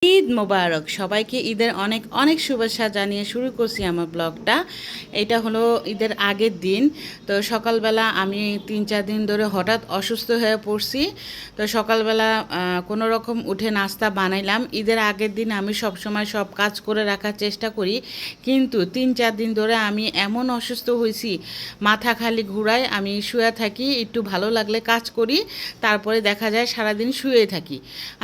ঈদ মোবারক সবাইকে ঈদের অনেক অনেক শুভেচ্ছা জানিয়ে শুরু করছি আমার ব্লগটা। এটা হলো ঈদের আগের দিন। তো সকালবেলা আমি 3-4 দিন ধরে হঠাৎ অসুস্থ হয়ে পড়ছি। তো সকালবেলা কোনো রকম উঠে নাস্তা বানাইলাম। ঈদের আগের দিন আমি সবসময় সব কাজ করে রাখার চেষ্টা করি, কিন্তু 3-4 দিন ধরে আমি এমন অসুস্থ হয়েছি, মাথা খালি ঘুরায়, আমি শুয়ে থাকি, একটু ভালো লাগলে কাজ করি, তারপরে দেখা যায় সারাদিন শুয়ে থাকি।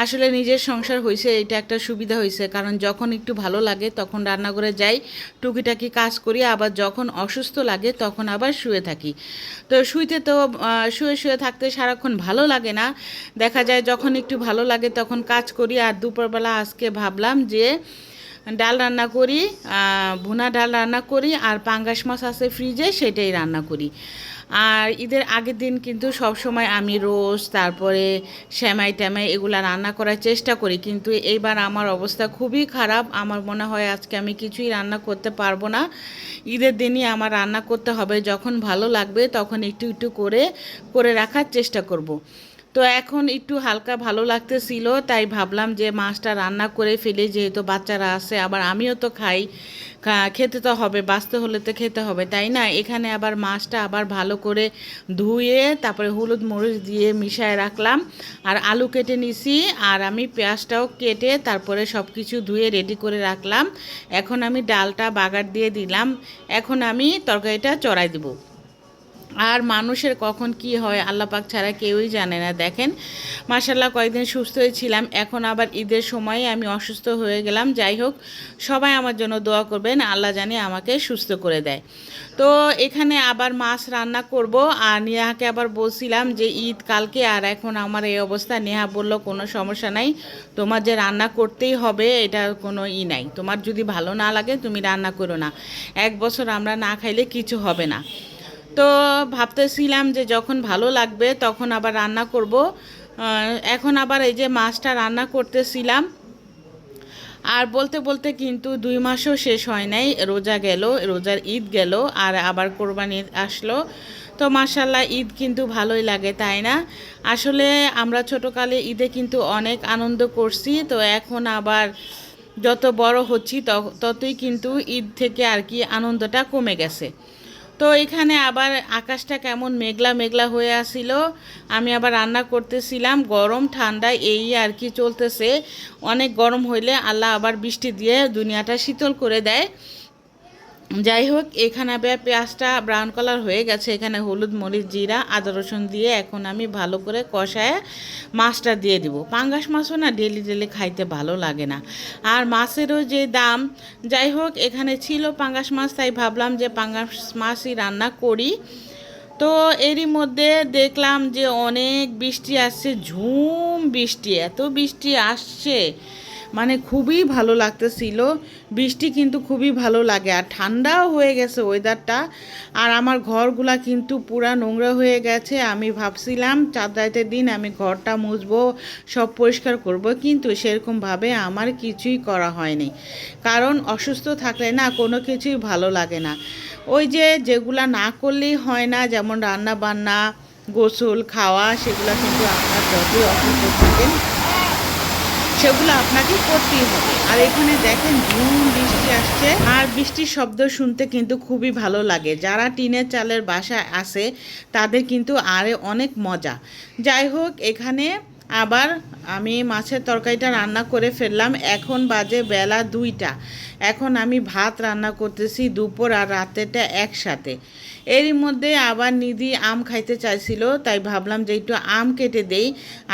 আসলে নিজের সংসার হয়েছে, এটা একটা সুবিধা হয়েছে, কারণ যখন একটু ভালো লাগে তখন রান্নাঘরে যাই, টুকিটাকি কাজ করি, আবার যখন অসুস্থ লাগে তখন আবার শুয়ে থাকি। তো শুইতে তো শুয়ে শুয়ে থাকতে সারাক্ষণ ভালো লাগে না। দেখা যায় যখন একটু ভালো লাগে তখন কাজ করি। আর দুপুরবেলা আজকে ভাবলাম যে ডাল রান্না করি, ভুনা ডাল রান্না করি, আর পাঙ্গাস মাছ আছে ফ্রিজে, সেটাই রান্না করি। আর ঈদের আগের দিন কিন্তু সব সময় আমি রোস্ট, তারপরে সেমাই ট্যামাই এগুলো রান্না করার চেষ্টা করি, কিন্তু এইবার আমার অবস্থা খুবই খারাপ। আমার মনে হয় আজকে আমি কিছুই রান্না করতে পারবো না। ঈদের দিনই আমার রান্না করতে হবে, যখন ভালো লাগবে তখন একটু একটু করে করে রাখার চেষ্টা করব। তো এখন একটু হালকা ভালো লাগতেছিল, তাই ভাবলাম যে মাছটা রান্না করে ফেলি, যেহেতু বাচ্চারা আছে, আবার আমিও তো খাই, খেতে তো হবে, বাঁচতে হলে তো খেতে হবে, তাই না? এখানে আবার মাছটা আবার ভালো করে ধুয়ে তারপরে হলুদ মরিচ দিয়ে মিশায় রাখলাম, আর আলু কেটে নিছি, আর আমি পেঁয়াজটাও কেটে তারপরে সব কিছু ধুয়ে রেডি করে রাখলাম। এখন আমি ডালটা বাগার দিয়ে দিলাম, এখন আমি তরকারিটা চড়াই দেবো। আর মানুষের কখন কি হয় আল্লাহ পাক ছাড়া কেউই জানে না। দেখেন, মাশাল্লাহ কয়েকদিন সুস্থ হয়েছিলাম, এখন আবার ঈদের সময়ে আমি অসুস্থ হয়ে গেলাম। যাই হোক, সবাই আমার জন্য দোয়া করবেন, আল্লাহ জানি আমাকে সুস্থ করে দেয়। তো এখানে আবার মাছ রান্না করব। আর নেহাকে আবার বলছিলাম যে ঈদ কালকে, আর এখন আমার এই অবস্থা। নেহা বলল কোনো সমস্যা নাই, তোমার যে রান্না করতেই হবে এটা কোনো নাই, তোমার যদি ভালো না লাগে তুমি রান্না করো না, 1 বছর আমরা না খাইলে কিছু হবে না। তো ভাবতেছিলাম যে যখন ভালো লাগবে তখন আবার রান্না করব। এখন আবার এই যে মাছটা রান্না করতেছিলাম। আর বলতে বলতে কিন্তু 2 মাসও শেষ হয় নাই, রোজা গেল, রোজার ঈদ গেল, আর আবার কোরবানি ঈদ আসলো। তো মাশাল্লাহ ঈদ কিন্তু ভালোই লাগে, তাই না? আসলে আমরা ছোটোকালে ঈদে কিন্তু অনেক আনন্দ করছি, তো এখন আবার যত বড় হচ্ছি ততই কিন্তু ঈদ থেকে আর কি আনন্দটা কমে গেছে। তো এখানে আবার আকাশটা কেমন মেঘলা মেঘলা হয়ে আসছিল, আমি আবার রান্না করতেছিলাম, গরম ঠান্ডা এই আর কি চলতেছে। অনেক গরম হইলে আল্লাহ আবার বৃষ্টি দিয়ে দুনিয়াটা শীতল করে দেয়। যাই হোক, এখানে আবার পেঁয়াজটা ব্রাউন কালার হয়ে গেছে, এখানে হলুদ মরিচ জিরা আদা রসুন দিয়ে এখন আমি ভালো করে কষায় মাছটা দিয়ে দিব। পাঙ্গাস মাছও না ডেলি ডেলি খাইতে ভালো লাগে না, আর মাছেরও যে দাম। যাই হোক, এখানে ছিল পাঙ্গাস মাছ, তাই ভাবলাম যে পাঙ্গাস মাছই রান্না করি। তো এরই মধ্যে দেখলাম যে অনেক বৃষ্টি আসছে, ঝুম বৃষ্টি, এত বৃষ্টি আসছে, মানে খুবই ভালো লাগতেছিল। বৃষ্টি কিন্তু খুবই ভালো লাগে, আর ঠান্ডাও হয়ে গেছে ওয়েদারটা। আর আমার ঘরগুলা কিন্তু পুরা নোংরা হয়ে গেছে। আমি ভাবছিলাম চাঁদ রাতের দিন আমি ঘরটা মুছবো, সব পরিষ্কার করব, কিন্তু সেরকমভাবে আমার কিছুই করা হয়নি, কারণ অসুস্থ থাকলে না কোনো কিছুই ভালো লাগে না। ওই যে যেগুলা না করলেই হয় না, যেমন রান্না বান্না, গোসল, খাওয়া, সেগুলো কিন্তু আপনার যতই অসুস্থ থাকেন সেগুলো আপনাকে করতেই হবে। আর এখানে দেখেন ঝুম বৃষ্টি আসছে, আর বৃষ্টির শব্দ শুনতে কিন্তু খুবই ভালো লাগে। যারা টিনের চালের বাসায় আছে তাদের কিন্তু আরে অনেক মজা। যাই হোক, এখানে আবার আমি মাছের তরকারিটা রান্না করে ফেললাম। এখন বাজে বেলা 2টা। এখন আমি ভাত রান্না করতেছি, দুপুর আর রাতেরটা একসাথে। এরই মধ্যে আবার নিধি আম খাইতে চাইছিল, তাই ভাবলাম যে একটু আম কেটে দেই।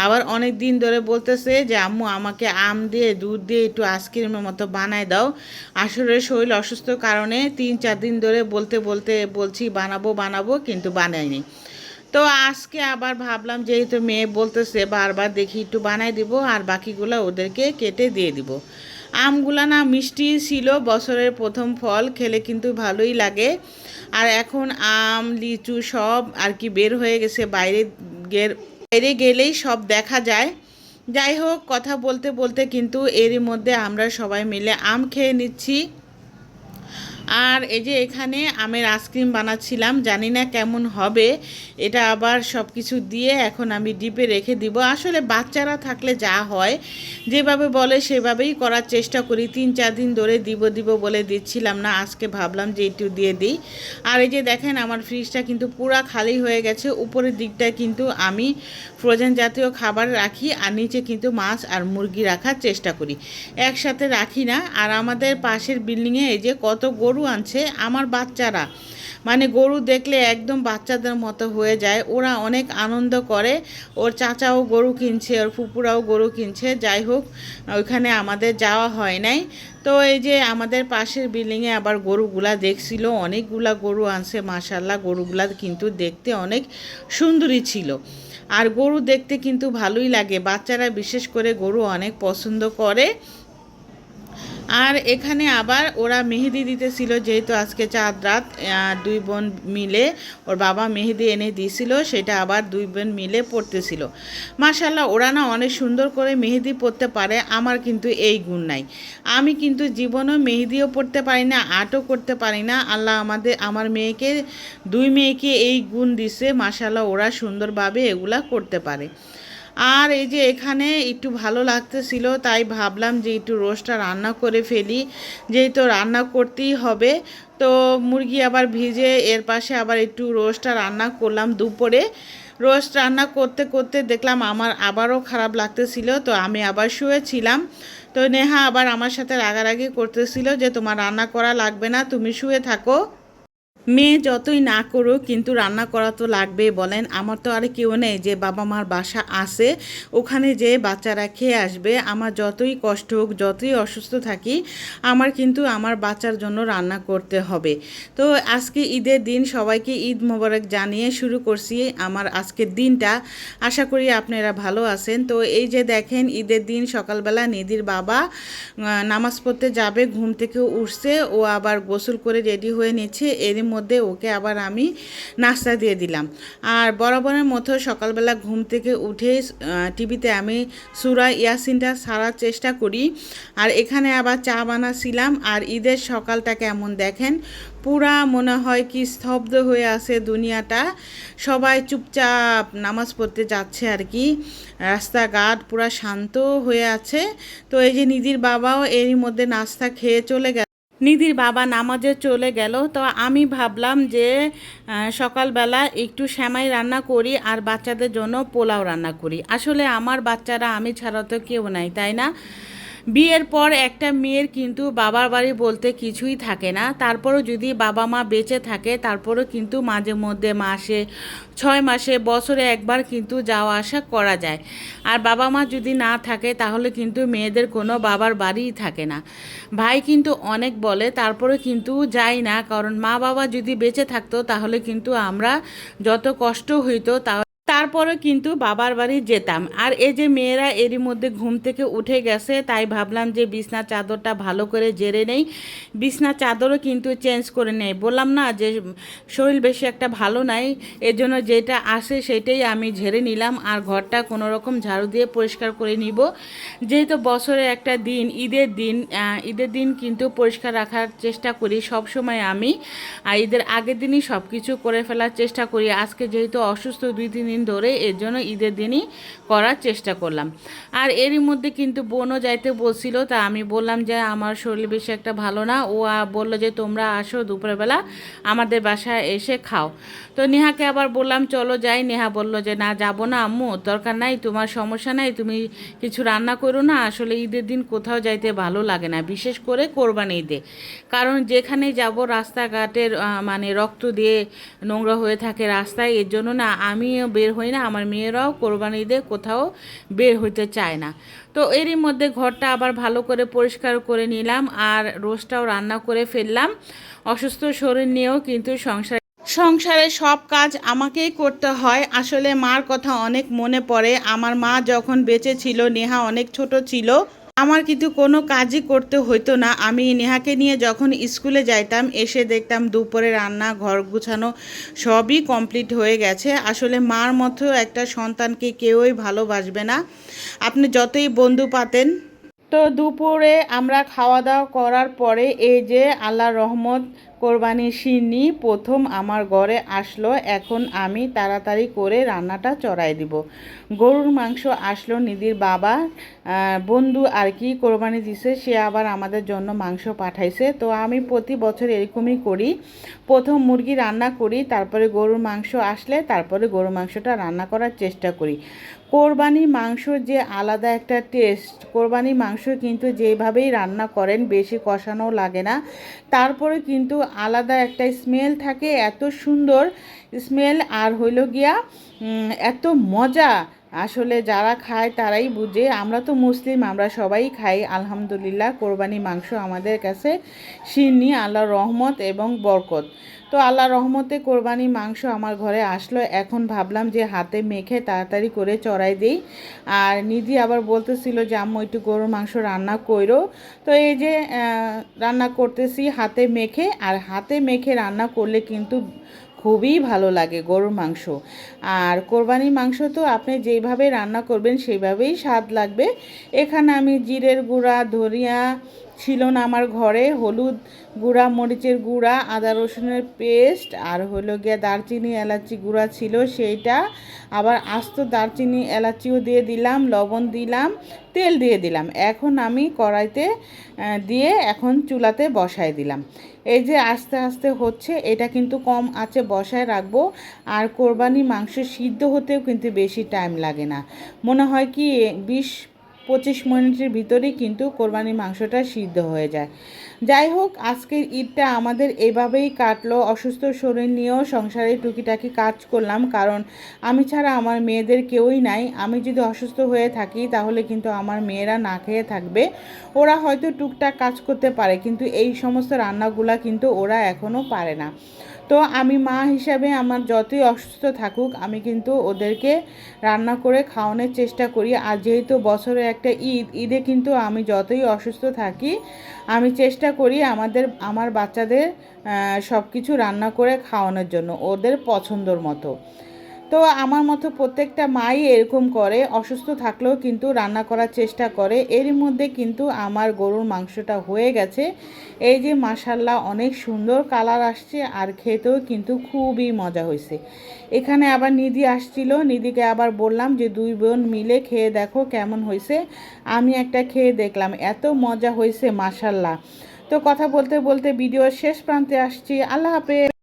আবার অনেক দিন ধরে বলতেছে যে আম্মু আমাকে আম দিয়ে দুধ দিয়ে একটু আইসক্রিমের মতো বানায় দাও। আসলে শরীর অসুস্থ কারণে 3-4 দিন ধরে বলতে বলতে বলছি বানাবো বানাবো, কিন্তু বানাইনি। তো আজকে আবার ভাবলাম যেহেতু মেয়ে বলতেছে বারবার, দেখি একটু বানাই দিব, আর বাকিগুলো ওদেরকে কেটে দিয়ে দিব। আমগুলা না মিষ্টি ছিল, বছরের প্রথম ফল, খেলে কিন্তু ভালোই লাগে। আর এখন আম লিচু সব আর কি বের হয়ে গেছে, বাইরে গেলেই সব দেখা যায়। যাই হোক, কথা বলতে বলতে কিন্তু এরই মধ্যে আমরা সবাই মিলে আম খেয়ে নিচ্ছি। আর এই যে এখানে আমের আইসক্রিম বানাচ্ছিলাম, জানি না কেমন হবে। এটা আবার সব কিছু দিয়ে এখন আমি ডিপে রেখে দিব। আসলে বাচ্চারা থাকলে যা হয় যেভাবে বলে সেভাবেই করার চেষ্টা করি। 3-4 দিন ধরে দিব বলে দিচ্ছিলাম না, আজকে ভাবলাম যে একটু দিয়ে দিই। আর এই যে দেখেন আমার ফ্রিজটা কিন্তু পুরা খালি হয়ে গেছে। উপরের দিকটায় কিন্তু আমি ফ্রোজেন জাতীয় খাবার রাখি, আর নিচে কিন্তু মাছ আর মুরগি রাখার চেষ্টা করি, একসাথে রাখি না। আর আমাদের পাশের বিল্ডিংয়ে এই যে কত গরু আনছে আমার বাচ্চারা, মানে গরু দেখলে একদম বাচ্চাদের মতো হয়ে যায়। ওরা অনেক আনন্দ করে, ওর চাচাও গরু কিনছে, ওর ফুপুরাও গরু কিনছে। যাই হোক, ওইখানে আমাদের যাওয়া হয় নাই। তো এই যে আমাদের পাশের বিল্ডিংয়ে আবার গরুগুলা দেখছিল, অনেকগুলা গরু আনছে। মাশাল্লাহ, গরুগুলা কিন্তু দেখতে অনেক সুন্দরী ছিল। আর গরু দেখতে কিন্তু ভালোই লাগে, বাচ্চারা বিশেষ করে গরু অনেক পছন্দ করে। আর এখানে আবার ওরা মেহেদি দিতেছিল, যেহেতু আজকে চাঁদ রাত, দুই বোন মিলে ওর বাবা মেহেদি এনে দিয়েছিল, সেটা আবার দুই বোন মিলে পড়তেছিল। মাশাল্লাহ, ওরা না অনেক সুন্দর করে মেহেদি পড়তে পারে। আমার কিন্তু এই গুণ নাই, আমি কিন্তু জীবনেও মেহেদিও পড়তে পারি না, আর্টও করতে পারি না। আল্লাহ আমার মেয়েকে, দুই মেয়েকে এই গুণ দিছে। মাশাল্লাহ, ওরা সুন্দরভাবে এগুলা করতে পারে। আর এই যে এখানে একটু ভালো লাগতেছিল, তাই ভাবলাম যে একটু রোস্টটা রান্না করে ফেলি, যেহেতু রান্না করতেই হবে। তো মুরগি আবার ভিজে এর পাশে আবার একটু রোস্টটা রান্না করলাম দুপুরে। রোস্ট রান্না করতে করতে দেখলাম আমার আবারও খারাপ লাগতেছিল, তো আমি আবার শুয়েছিলাম। তো নেহা আবার আমার সাথে রাগারাগি করতেছিল যে তোমার রান্না করা লাগবে না, তুমি শুয়ে থাকো। মেয়ে যতই না করুক কিন্তু রান্না করা তো লাগবেই, বলেন। আমার তো আর কেউ নেই যে বাবা মার বাসা আছে ওখানে যে বাচ্চারা খেয়ে আসবে। আমার যতই কষ্ট হোক, যতই অসুস্থ থাকি, আমার কিন্তু আমার বাচ্চার জন্য রান্না করতে হবে। তো আজকে ঈদের দিন, সবাইকে ঈদ মোবারক জানিয়ে শুরু করছি আমার আজকের দিনটা। আশা করি আপনারা ভালো আছেন। তো এই যে দেখেন, ঈদের দিন সকালবেলা নিধির বাবা নামাজ পড়তে যাবে, ঘুম থেকে উঠছে, ও আবার গোসল করে রেডি হয়ে নিচ্ছে। এর মধ্যে ওকে আবার আমি নাস্তা দিয়ে দিলাম। আর বরাবরের মতো সকালবেলা ঘুম থেকে উঠে টিভিতে আমি সূরা ইয়াসিনটা সারার চেষ্টা করি। আর এখানে আবার চা বানাচ্ছিলাম। আর ঈদের সকালটা কেমন দেখেন, পুরা মনে হয় কি স্তব্ধ হয়ে আছে দুনিয়াটা, সবাই চুপচাপ নামাজ পড়তে যাচ্ছে আর কি। রাস্তাঘাট পুরা শান্ত হয়ে আছে। তো এই যে নিধির বাবাও এরই মধ্যে নাস্তা খেয়ে চলে গেল, নিধির বাবা নামাজে চলে গেল। তো আমি ভাবলাম যে সকালবেলা একটু সেমাই রান্না করি আর বাচ্চাদের জন্য পোলাও রান্না করি। আসলে আমার বাচ্চারা, আমি ছাড়া তো কেউ নাই, তাই না? বিয়ের পর একটা মেয়ের কিন্তু বাবার বাড়ি বলতে কিছুই থাকে না। তারপরও যদি বাবা মা বেঁচে থাকে, তারপরও কিন্তু মাঝে মধ্যে মাসে, 6 মাসে, বছরে একবার কিন্তু যাওয়া আসা করা যায়। আর বাবা মা যদি না থাকে তাহলে কিন্তু মেয়েদের কোনো বাবার বাড়িই থাকে না। ভাই কিন্তু অনেক বলে, তারপরে কিন্তু যাই না, কারণ মা বাবা যদি বেঁচে থাকতো তাহলে কিন্তু আমরা যত কষ্ট হইতো তারপরে কিন্তু বাবার বাড়ি যেতাম। আর এই যে মেয়েরা এরই মধ্যে ঘুম থেকে উঠে গেছে, তাই ভাবলাম যে বিছনা চাদরটা ভালো করে ঝেড়ে নেই। বিছনা চাদরও কিন্তু চেঞ্জ করে নেই, বললাম না যে শরীর বেশি একটা ভালো নাই, এজন্য যেটা আসে সেটাই আমি ঝেড়ে নিলাম। আর ঘরটা কোনো রকম ঝাড়ু দিয়ে পরিষ্কার করে নিব, যেহেতু বছরে একটা দিন, ঈদের দিন কিন্তু পরিষ্কার রাখার চেষ্টা করি সব সময় আমি। আর ঈদের আগের দিনই সব কিছু করে ফেলার চেষ্টা করি। আজকে যেহেতু অসুস্থ 2-3 দিন ধরে, এর জন্য ঈদের দিনই করার চেষ্টা করলাম। আর এরই মধ্যে কিন্তু বোনও যাইতে বলছিল, তা আমি বললাম যে আমার শরীর বেশি একটা ভালো না। ও বললো যে তোমরা আসো দুপুরবেলা আমাদের বাসায় এসে খাও। তো নেহাকে আবার বললাম চলো যাই। নেহা বলল যে না, যাবো না আম্মু, দরকার নাই, তোমার সমস্যা নাই, তুমি কিছু রান্না করো না। আসলে ঈদের দিন কোথাও যাইতে ভালো লাগে না, বিশেষ করে কোরবানি ঈদে। কারণ যেখানে যাব রাস্তাঘাটের মানে রক্ত দিয়ে নোংরা হয়ে থাকে রাস্তায়, এর জন্য না আমিও বের হই না, আমার মেয়েরাও কোরবানি ঈদে কোথাও বের হইতে চায় না। তো এরই মধ্যে ঘরটা আবার ভালো করে পরিষ্কার করে নিলাম আর রোস্টটাও রান্না করে ফেললাম। অসুস্থ শরীর নিয়েও কিন্তু সংসারের সব কাজ আমাকেই করতে হয়। আসলে মার কথা অনেক মনে পড়ে। আমার মা যখন বেঁচে ছিল, নেহা অনেক ছোট ছিল, আমার কিন্তু কোনো কাজই করতে হইতো না। আমি নেহাকে নিয়ে যখন স্কুলে যাইতাম, এসে দেখতাম দুপুরে রান্না, ঘর গুছানো সবই কমপ্লিট হয়ে গেছে। আসলে মার মতো একটা সন্তানকে কেউই ভালোবাসবে না, আপনি যতই বন্ধু পাতেন। তো দুপুরে আমরা খাওয়া দাওয়া করার পরে এই যে আল্লাহর রহমত কোরবানির শিরনি প্রথম আমার ঘরে আসলো। এখন আমি তাড়াতাড়ি করে রান্নাটা চড়াই দিব। গরুর মাংস আসলো, নিধির বাবা বন্ধু আর কি কোরবানি দিছে, সে আবার আমাদের জন্য মাংস পাঠাইছে। তো আমি প্রতি বছর এরকমই করি, প্রথম মুরগি রান্না করি, তারপরে গরুর মাংস আসলে তারপরে গরুর মাংসটা রান্না করার চেষ্টা করি। কোরবানি মাংস যে আলাদা একটা টেস্ট, কোরবানি মাংস কিন্তু যেভাবেই রান্না করেন বেশি কষানো লাগে না, তারপরে কিন্তু আলাদা একটা স্মেল থাকে, এত সুন্দর স্মেল আর হইল গিয়া এত মজা। আসলে যারা খায় তারাই বুঝে। আমরা তো মুসলিম, আমরা সবাই খাই আলহামদুলিল্লাহ। কোরবানি মাংস আমাদের কাছে শিরনি, আল্লাহর রহমত এবং বরকত। তো আল্লাহর রহমতে কোরবানি মাংস আমার ঘরে আসলো। এখন ভাবলাম যে হাতে মেখে তাড়াতাড়ি করে চড়াই দিই। আর নিধি আবার বলতেছিল যে আম্মু একটু গরুর মাংস রান্না কইরো। তো এই যে রান্না করতেছি হাতে মেখে। আর হাতে মেখে রান্না করলে কিন্তু খুবই ভালো লাগে গরুর মাংস। আর কোরবানির মাংস তো আপনি যেইভাবে রান্না করবেন সেইভাবেই স্বাদ লাগবে। এখানে আমি জিরের গুঁড়া, ধনিয়া ছিল না আমার ঘরে, হলুদ গুঁড়া, মরিচের গুঁড়া, আদা রসুনের পেস্ট আর হলো গিয়া দারচিনি এলাচি গুঁড়া ছিল সেইটা, আবার আস্ত দারচিনি এলাচিও দিয়ে দিলাম, লবণ দিলাম, তেল দিয়ে দিলাম। এখন আমি কড়াইতে দিয়ে এখন চুলাতে বসায় দিলাম। এই যে আস্তে আস্তে হচ্ছে, এটা কিন্তু কম আঁচে বসায় রাখবো। আর কোরবানি মাংস সিদ্ধ হতেও কিন্তু বেশি টাইম লাগে না, মনে হয় কি 20-25 মিনিটের ভিতরেই কিন্তু কোরবানি মাংসটা সিদ্ধ হয়ে যায়। যাই হোক, আজকের ঈদটা আমাদের এভাবেই কাটলো। অসুস্থ শরীর নিয়েও সংসারে টুকিটাকি কাজ করলাম, কারণ আমি ছাড়া আমার মেয়েদের কেউই নাই। আমি যদি অসুস্থ হয়ে থাকি তাহলে কিন্তু আমার মেয়েরা না খেয়ে থাকবে। ওরা হয়তো টুকটাক কাজ করতে পারে, কিন্তু এই সমস্ত রান্নাগুলা কিন্তু ওরা এখনও পারে না। তো আমি মা হিসাবে আমার যতই অসুস্থ থাকুক আমি কিন্তু ওদেরকে রান্না করে খাওয়ানোর চেষ্টা করি। আর যেহেতু বছরে একটা ঈদে কিন্তু আমি যতই অসুস্থ থাকি আমি চেষ্টা করি আমার বাচ্চাদের সব কিছু রান্না করে খাওয়ানোর জন্য, ওদের পছন্দর মতো। তো আমার মতো প্রত্যেকটা মাই এরকম করে, অসুস্থ থাকলেও কিন্তু রান্না করার চেষ্টা করে। এরই মধ্যে কিন্তু আমার গরুর মাংসটা হয়ে গেছে। এই যে মাশাল্লাহ অনেক সুন্দর কালার আসছে আর খেতেও কিন্তু খুবই মজা হয়েছে। এখানে আবার নিধি আসছিল, নিধিকে আবার বললাম যে দুই বোন মিলে খেয়ে দেখো কেমন হয়েছে। আমি একটা খেয়ে দেখলাম, এত মজা হয়েছে মাশাল্লাহ। তো কথা বলতে বলতে ভিডিওর শেষ প্রান্তে আসছি। আল্লাহ হাফেজ।